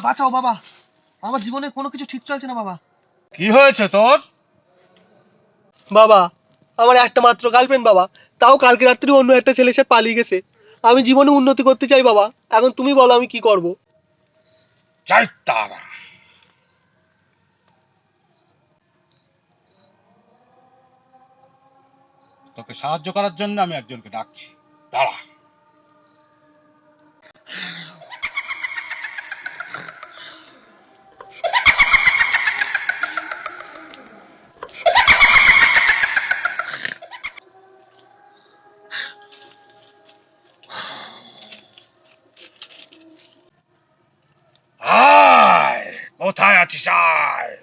বাঁচাও বাবা, আমার জীবনে কোনো কিছু ঠিক চলছে না বাবা। কি হয়েছে তোর? বাবা, আমার একটা মাত্র গার্লফ্রেন্ড বাবা, তাও কালকে রাত্রি অন্য একটা ছেলের সাথে পালিয়ে গেছে। আমি জীবনে উন্নতি করতে চাই বাবা, এখন তুমি বলো আমি কি করব। চাই তারা তোকে সাহায্য করার জন্য আমি একজনকে ডাকছি, দাঁড়া। আয়, কোথায় আছিস? আয়,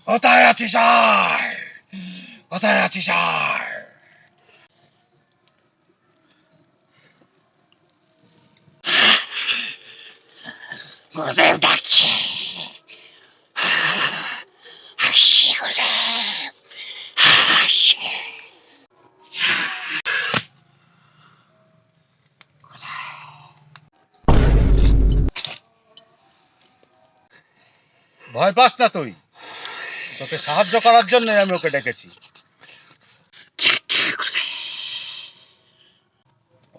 কোথায় আছিস? আয়, কোথায় আছিস? আয়। গুরুদেব ডাকছে, আসছি গুরুদেব, আসছি। ভয় পাস না তুই, তোকে সাহায্য করার জন্য আমি ওকে ডেকেছি।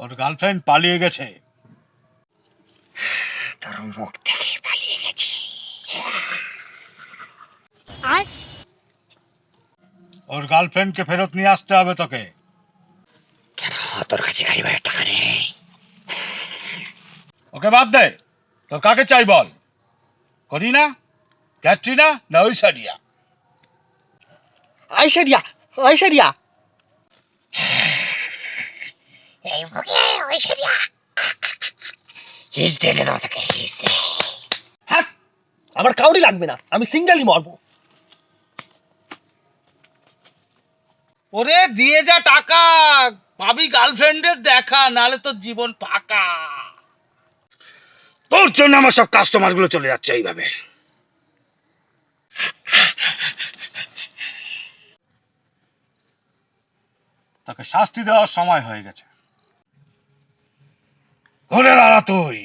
ওর গার্লফ্রেন্ড পালিয়ে গেছে। তোর মুখ থেকে পালিয়ে গেছে। ওর গার্লফ্রেন্ডকে ফেরত নিয়ে আসতে হবে তোকে। কেন তোর কাছে গাড়ি ভাড়ার টাকা নেই? ওকে বাদ দে, তোর কাকে চাই বল? করিনা, ক্যাটরিনা না ঐশ্বরিয়া? ঐশ্বরিয়া, ঐশ্বরিয়া। এই মুখে ঐশ্বরিয়া, হিজড়ে এনে দেবো তোকে, হিজড়ে। হ্যাঁ, আমার কাউরি লাগবে না, আমি সিঙ্গেলই মরবো। ওরে দিয়ে যা টাকা, পাবি গার্লফ্রেন্ডের দেখা, নালে তোর জীবন ফাঁকা। তোর জন্য আমার সব কাস্টমার গুলো চলে যাচ্ছে এইভাবে। তাকে শাস্তি দেওয়ার সময় হয়ে গেছে। ঘুরে দাঁড়া তুই।